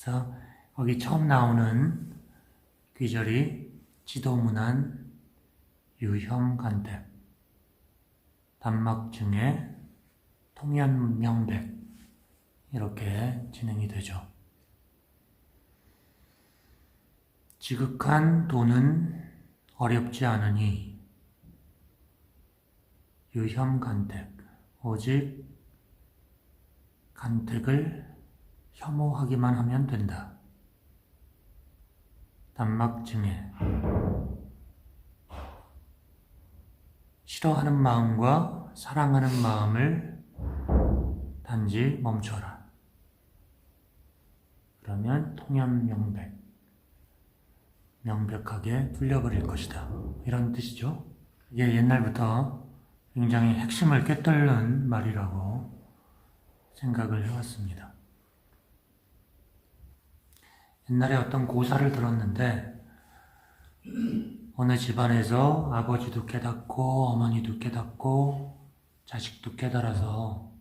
그래서 거기 처음 나오는 귀절이 지도문안 유형간택, 단막증에 통연명백 이렇게 진행이 되죠. 지극한 도는 어렵지 않으니 유형간택, 오직 간택을 혐오하기만 하면 된다. 단막증에 싫어하는 마음과 사랑하는 마음을 단지 멈춰라. 그러면 통연명백, 명백하게 풀려버릴 것이다. 이런 뜻이죠. 이게 옛날부터 굉장히 핵심을 꿰뚫는 말이라고 생각을 해왔습니다. 옛날에 어떤 고사를 들었는데 어느 집안에서 아버지도 깨닫고 어머니도 깨닫고 자식도 깨달아서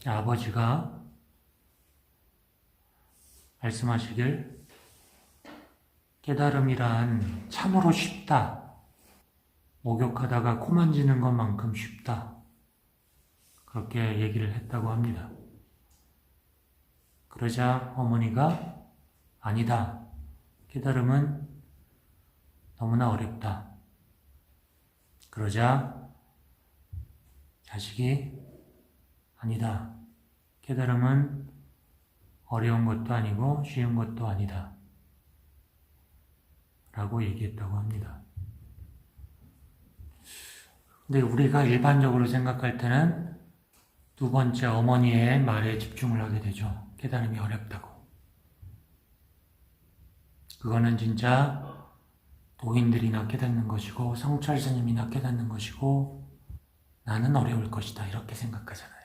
아버지가 말씀하시길 깨달음이란 참으로 쉽다. 목욕하다가 코 만지는 것만큼 쉽다. 그렇게 얘기를 했다고 합니다. 그러자 어머니가 아니다. 깨달음은 너무나 어렵다. 그러자 자식이 아니다. 깨달음은 어려운 것도 아니고 쉬운 것도 아니다. 라고 얘기했다고 합니다. 근데 우리가 일반적으로 생각할 때는 두 번째 어머니의 말에 집중을 하게 되죠. 깨달음이 어렵다고. 그거는 진짜 도인들이나 깨닫는 것이고 성철 스님이나 깨닫는 것이고 나는 어려울 것이다 이렇게 생각하잖아요.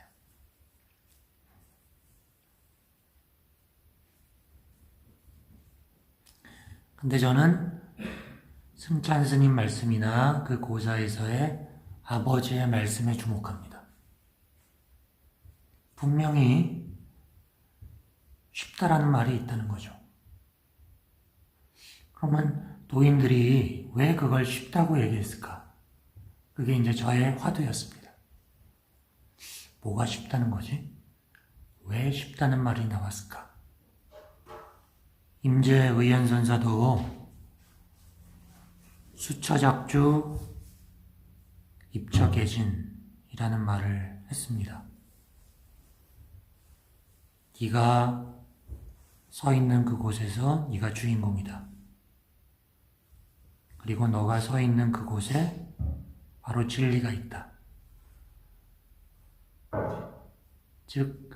근데 저는 승찬 스님 말씀이나 그 고사에서의 아버지의 말씀에 주목합니다. 분명히 쉽다라는 말이 있다는 거죠. 그러면 도인들이 왜 그걸 쉽다고 얘기했을까? 그게 이제 저의 화두였습니다. 뭐가 쉽다는 거지? 왜 쉽다는 말이 나왔을까? 임재의연선사도 수처작주 입처계진이라는 말을 했습니다. 네가 서 있는 그곳에서 네가 주인공이다. 그리고 너가 서 있는 그곳에 바로 진리가 있다. 즉,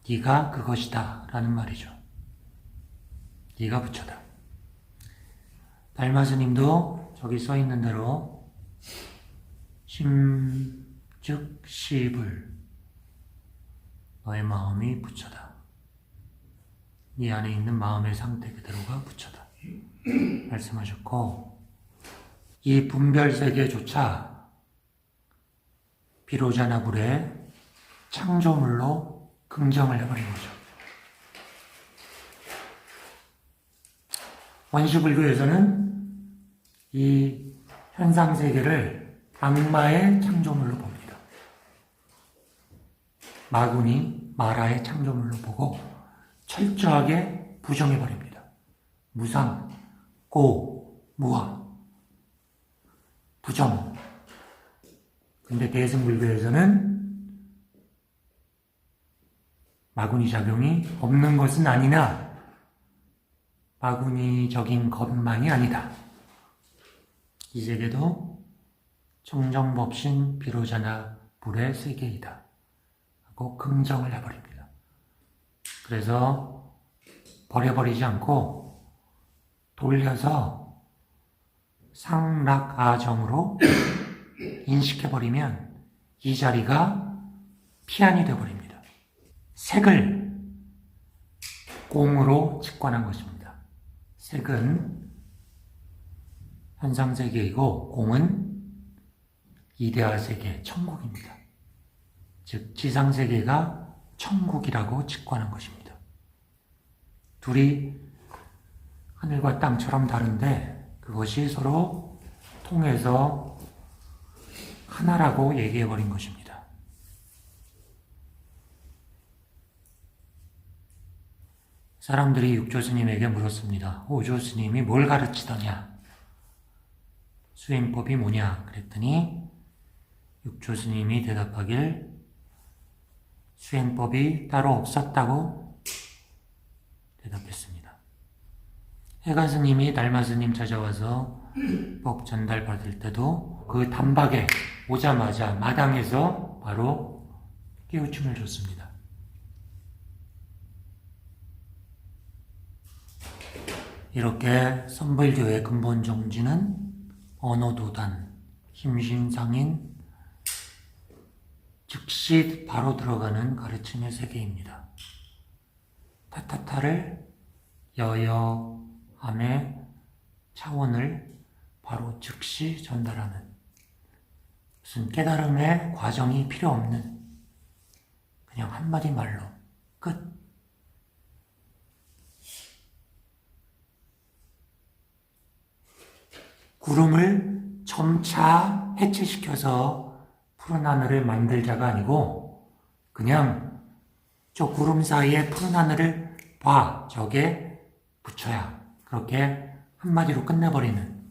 네가 그것이다 라는 말이죠. 네가 부처다. 달마스님도 저기 써 있는 대로 심, 즉 시불 너의 마음이 부처다. 네 안에 있는 마음의 상태 그대로가 부처다. 말씀하셨고 이 분별세계조차 비로자나불의 창조물로 긍정을 해버린 거죠. 원시불교에서는 이 현상세계를 악마의 창조물로 봅니다. 마군이 마라의 창조물로 보고 철저하게 부정해버립니다. 무상, 고, 무아, 부정. 근데 대승불교에서는 마군이 작용이 없는 것은 아니나 마군이적인 것만이 아니다. 이 세계도 청정법신 비로자나 불의 세계이다. 하고 긍정을 해버립니다. 그래서 버려버리지 않고 돌려서 상락아정으로 인식해버리면 이 자리가 피안이 되어버립니다. 색을 공으로 직관한 것입니다. 색은 현상세계이고 공은 이데아세계, 천국입니다. 즉 지상세계가 천국이라고 직관한 것입니다. 둘이 하늘과 땅처럼 다른데 그것이 서로 통해서 하나라고 얘기해버린 것입니다. 사람들이 육조 스님에게 물었습니다. 오조 스님이 뭘 가르치더냐? 수행법이 뭐냐? 그랬더니 육조 스님이 대답하길 수행법이 따로 없었다고 대답했습니다. 해가 스님이 달마 스님 찾아와서 법 전달 받을 때도 그 단박에 오자마자 마당에서 바로 깨우침을 줬습니다. 이렇게 선불교의 근본 정지는 언어도단, 힘신상인, 즉시 바로 들어가는 가르침의 세계입니다. 타타타를 여여함의 차원을 바로 즉시 전달하는 무슨 깨달음의 과정이 필요 없는 그냥 한마디 말로 끝. 구름을 점차 해체시켜서 푸른 하늘을 만들 자가 아니고 그냥 저 구름 사이에 푸른 하늘을 봐, 저게 붙여야 그렇게 한마디로 끝내버리는.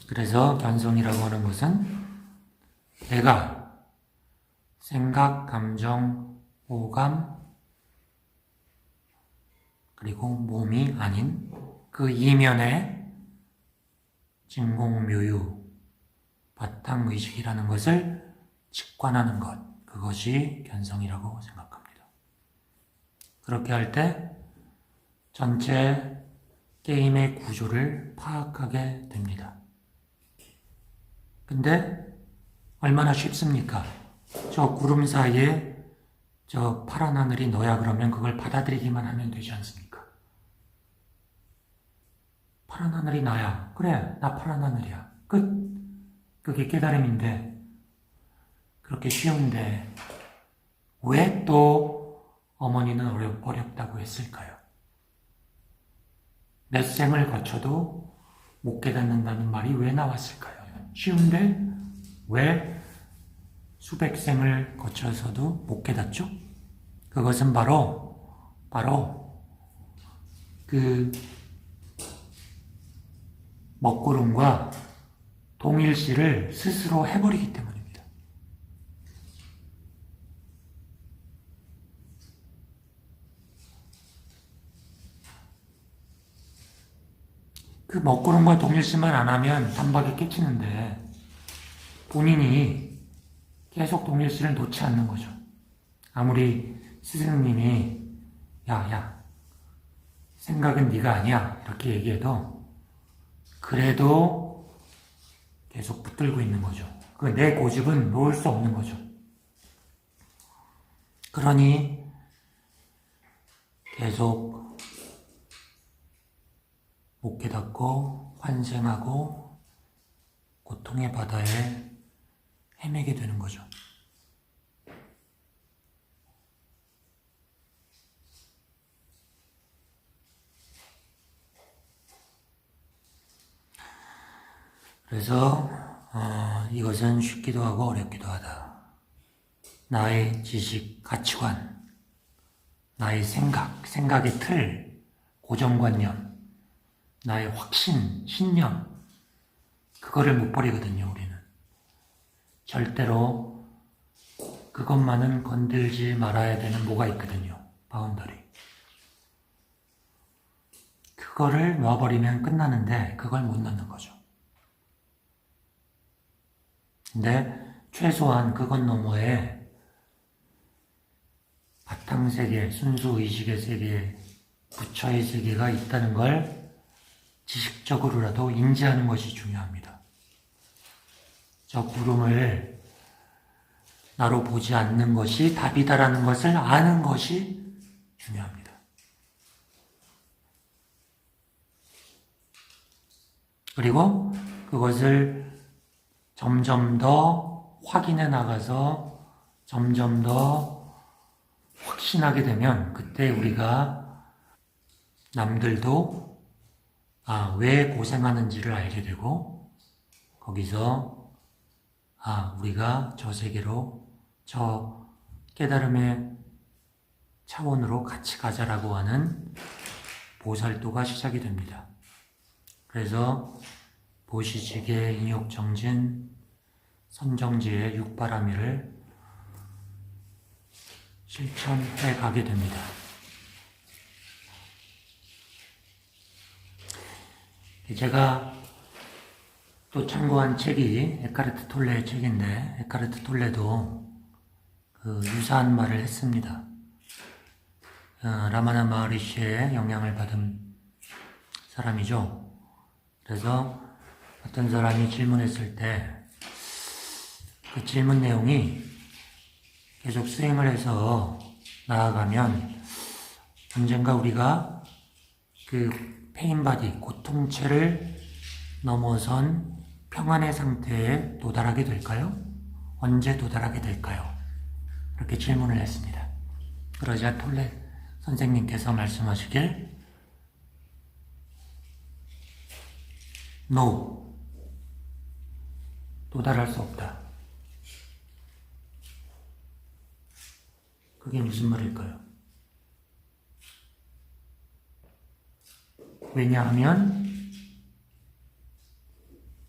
그래서 견성이라고 하는 것은 내가 생각, 감정, 오감 그리고 몸이 아닌 그 이면에 진공묘유, 바탕의식이라는 것을 직관하는 것, 그것이 견성이라고 생각합니다. 그렇게 할 때 전체 게임의 구조를 파악하게 됩니다. 근데 얼마나 쉽습니까? 저 구름 사이에 저 파란 하늘이 너야 그러면 그걸 받아들이기만 하면 되지 않습니까? 파란 하늘이 나야. 그래, 나 파란 하늘이야. 끝. 그게 깨달음인데 그렇게 쉬운데 왜 또 어머니는 어렵다고 했을까요? 몇 생을 거쳐도 못 깨닫는다는 말이 왜 나왔을까요? 쉬운데 왜 수백 생을 거쳐서도 못 깨닫죠? 그것은 바로 그 먹구름과 동일시를 스스로 해버리기 때문입니다. 그 먹구름과 동일시만 안 하면 단박에 깨치는데 본인이 계속 동일시를 놓지 않는 거죠. 아무리 스승님이 야 생각은 네가 아니야 이렇게 얘기해도 그래도 계속 붙들고 있는 거죠. 그 내 고집은 놓을 수 없는 거죠. 그러니 계속 못 깨닫고 환생하고 고통의 바다에 헤매게 되는 거죠. 그래서 이것은 쉽기도 하고 어렵기도 하다. 나의 지식, 가치관, 나의 생각의 틀, 고정관념, 나의 확신, 신념, 그거를 못 버리거든요, 우리는. 절대로 그것만은 건들지 말아야 되는 뭐가 있거든요, 바운더리. 그거를 놔버리면 끝나는데 그걸 못 넣는 거죠. 근데 최소한 그것 너머에 바탕세계, 순수의식의 세계, 부처의 세계가 있다는 걸 지식적으로라도 인지하는 것이 중요합니다. 저 구름을 나로 보지 않는 것이 답이다라는 것을 아는 것이 중요합니다. 그리고 그것을 점점 더 확인해 나가서 점점 더 확신하게 되면 그때 우리가 남들도 왜 고생하는지를 알게 되고 거기서 우리가 저 세계로 저 깨달음의 차원으로 같이 가자라고 하는 보살도가 시작이 됩니다. 그래서 보시지계, 인욕정진, 선정지의 육바라밀을 실천해 가게 됩니다. 제가 또 참고한 책이 에카르트 톨레의 책인데 에카르트 톨레도 유사한 말을 했습니다. 라마나 마하리시의 영향을 받은 사람이죠. 그래서 어떤 사람이 질문했을 때 그 질문 내용이 계속 수행을 해서 나아가면 언젠가 우리가 그 페인바디, 고통체를 넘어선 평안의 상태에 도달하게 될까요? 언제 도달하게 될까요? 이렇게 질문을 했습니다. 그러자 톨레 선생님께서 말씀하시길 No. 도달할 수 없다. 그게 무슨 말일까요? 왜냐하면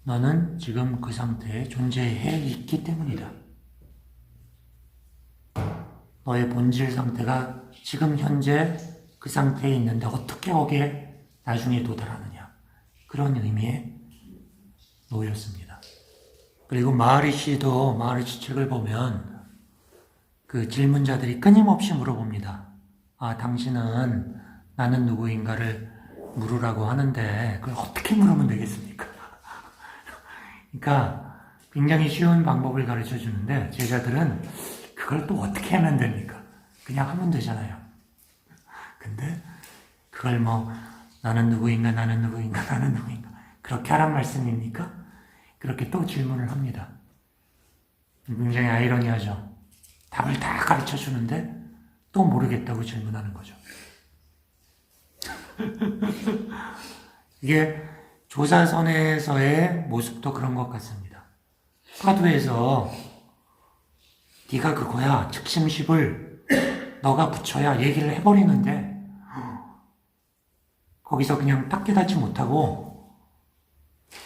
너는 지금 그 상태에 존재해 있기 때문이다. 너의 본질 상태가 지금 현재 그 상태에 있는데 어떻게 거기에 나중에 도달하느냐. 그런 의미의 노였습니다. 그리고 마하리시도 마하리시 책을 보면 그 질문자들이 끊임없이 물어봅니다. 당신은 나는 누구인가를 물으라고 하는데 그걸 어떻게 물으면 되겠습니까? 그러니까 굉장히 쉬운 방법을 가르쳐 주는데 제자들은 그걸 또 어떻게 하면 됩니까? 그냥 하면 되잖아요. 근데 그걸 나는 누구인가, 나는 누구인가, 나는 누구인가 그렇게 하란 말씀입니까? 그렇게 또 질문을 합니다. 굉장히 아이러니하죠. 답을 다 가르쳐 주는데 또 모르겠다고 질문하는 거죠. 이게 조사선에서의 모습도 그런 것 같습니다. 화두에서 네가 그거야, 즉심십을 너가 붙여야 얘기를 해버리는데 거기서 그냥 딱 깨닫지 못하고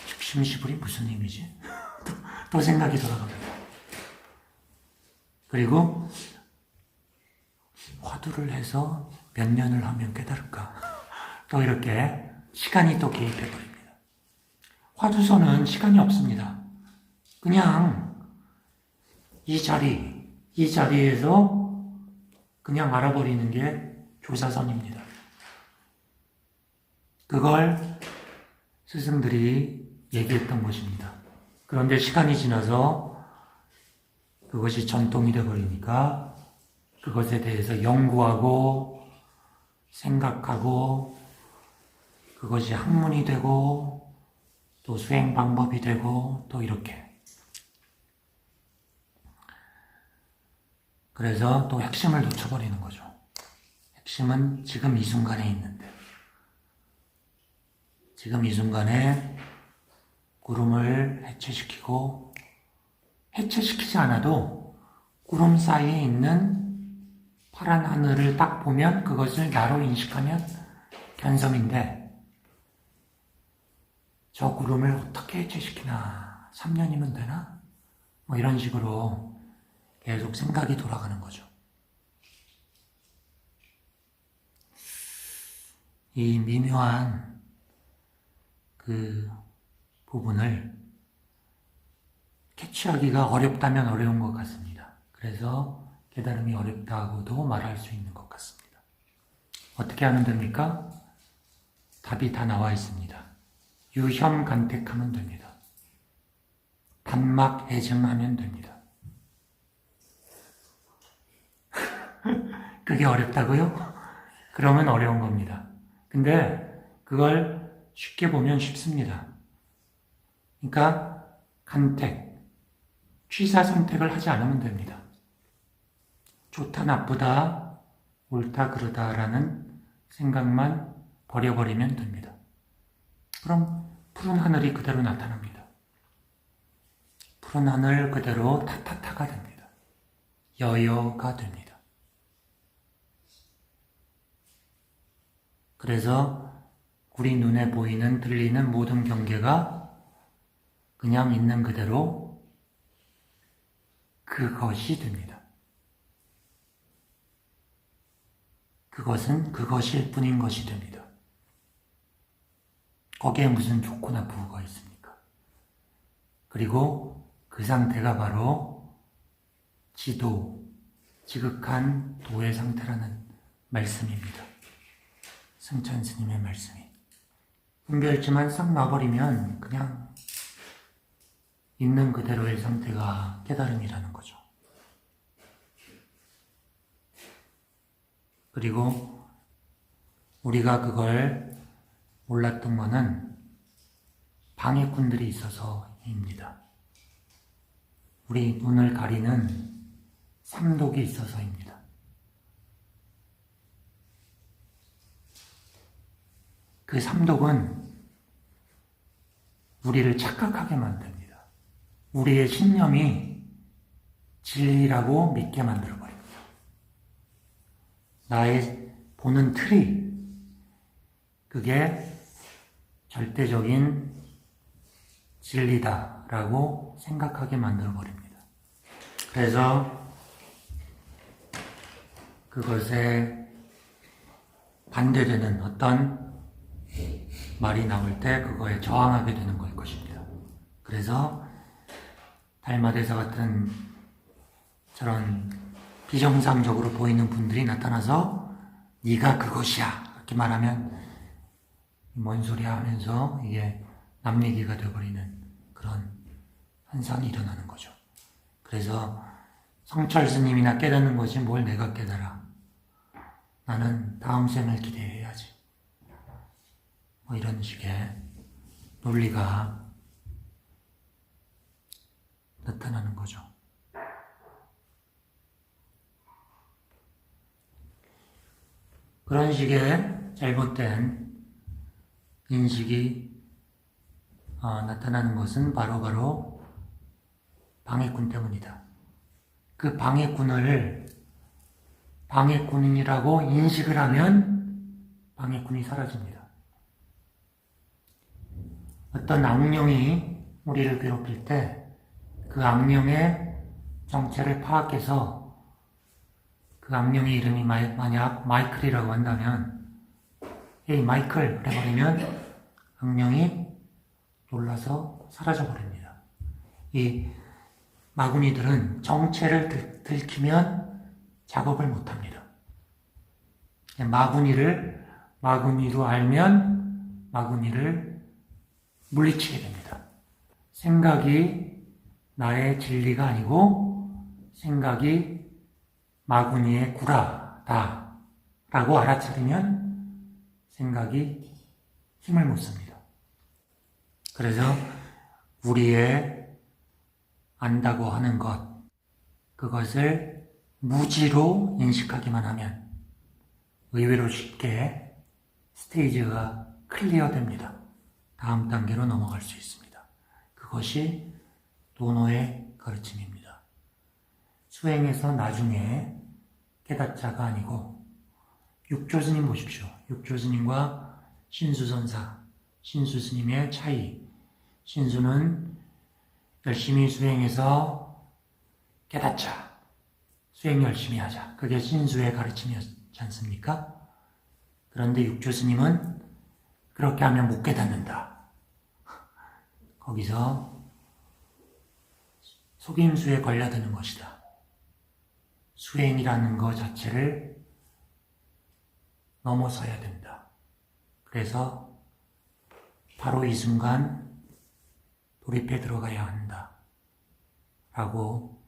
즉심시불이 무슨 의미지? 또 생각이 돌아갑니다. 그리고 화두를 해서 몇 년을 하면 깨달을까? 또 이렇게 시간이 또 개입해버립니다. 화두서는 시간이 없습니다. 그냥 이 자리에서 그냥 알아버리는 게 조사선입니다. 그걸 스승들이 얘기했던 것입니다. 그런데 시간이 지나서 그것이 전통이 되어버리니까 그것에 대해서 연구하고 생각하고 그것이 학문이 되고 또 수행 방법이 되고 또 이렇게 그래서 또 핵심을 놓쳐버리는 거죠. 핵심은 지금 이 순간에 있는데 지금 이 순간에 구름을 해체시키고 해체시키지 않아도 구름 사이에 있는 파란 하늘을 딱 보면 그것을 나로 인식하면 견성인데 저 구름을 어떻게 해체시키나 3년이면 되나? 이런 식으로 계속 생각이 돌아가는 거죠. 이 미묘한 그 부분을 캐치하기가 어렵다면 어려운 것 같습니다. 그래서 깨달음이 어렵다고도 말할 수 있는 것 같습니다. 어떻게 하면 됩니까? 답이 다 나와 있습니다. 유혐간택하면 됩니다. 단막해증하면 됩니다. 그게 어렵다고요? 그러면 어려운 겁니다. 근데 그걸 쉽게 보면 쉽습니다. 그러니까 간택, 취사 선택을 하지 않으면 됩니다. 좋다 나쁘다 옳다 그르다라는 생각만 버려버리면 됩니다. 그럼 푸른 하늘이 그대로 나타납니다. 푸른 하늘 그대로 타타타가 됩니다. 여여가 됩니다. 그래서 우리 눈에 보이는 들리는 모든 경계가 그냥 있는 그대로 그것이 됩니다. 그것은 그것일 뿐인 것이 됩니다. 거기에 무슨 좋고 나쁘고가 있습니까? 그리고 그 상태가 바로 지도, 지극한 도의 상태라는 말씀입니다. 승천 스님의 말씀이. 분별지만 싹 놔버리면 그냥 있는 그대로의 상태가 깨달음이라는 거죠. 그리고 우리가 그걸 몰랐던 것은 방해꾼들이 있어서입니다. 우리 눈을 가리는 삼독이 있어서입니다. 그 삼독은 우리를 착각하게 만듭니다. 우리의 신념이 진리라고 믿게 만들어버립니다. 나의 보는 틀이 그게 절대적인 진리다라고 생각하게 만들어버립니다. 그래서 그것에 반대되는 어떤 말이 나올 때 그거에 저항하게 되는 걸 것입니다. 그래서 달마대사 같은 저런 비정상적으로 보이는 분들이 나타나서 네가 그것이야 이렇게 말하면 뭔 소리야 하면서 이게 남 얘기가 되어버리는 그런 현상이 일어나는 거죠. 그래서 성철 스님이나 깨닫는 것이 뭘 내가 깨달아. 나는 다음 생을 기대해야지. 뭐 이런 식의 논리가 나타나는 거죠. 그런 식의 잘못된 인식이 나타나는 것은 바로 방해꾼 때문이다. 그 방해꾼이라고 인식을 하면 방해꾼이 사라집니다. 어떤 악령이 우리를 괴롭힐 때 그 악령의 정체를 파악해서 그 악령의 이름이 만약 마이클이라고 한다면 에이 마이클 해버리면 악령이 놀라서 사라져버립니다. 이 마구니들은 정체를 들키면 작업을 못합니다. 마구니로 알면 마구니를 물리치게 됩니다. 생각이 나의 진리가 아니고 생각이 마구니의 구라다 라고 알아차리면 생각이 힘을 못 씁니다. 그래서 우리의 안다고 하는 것, 그것을 무지로 인식하기만 하면 의외로 쉽게 스테이지가 클리어됩니다. 다음 단계로 넘어갈 수 있습니다. 그것이 도노의 가르침입니다. 수행해서 나중에 깨닫자가 아니고 육조스님 보십시오. 육조스님과 신수선사, 신수스님의 차이. 신수는 열심히 수행해서 깨닫자. 수행 열심히 하자. 그게 신수의 가르침이었지 않습니까? 그런데 육조스님은 그렇게 하면 못 깨닫는다. 거기서 속임수에 걸려드는 것이다. 수행이라는 것 자체를 넘어서야 된다. 그래서 바로 이 순간 돌입해 들어가야 한다. 라고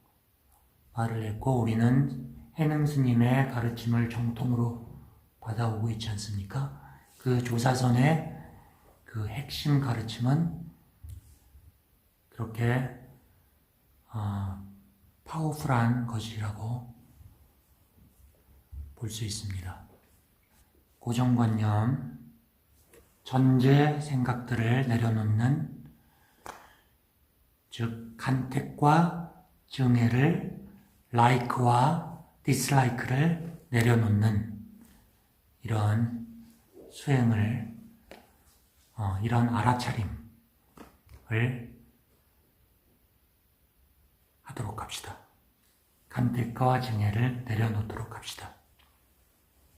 말을 했고 우리는 해능 스님의 가르침을 정통으로 받아오고 있지 않습니까? 그 조사선의 그 핵심 가르침은 그렇게 파워풀한 것이라고 볼 수 있습니다. 고정관념, 전제 생각들을 내려놓는, 즉 간택과 증애를, like와 dislike를 내려놓는 이런 수행을, 이런 알아차림을 하도록 합시다. 간택과 증애를 내려놓도록 합시다.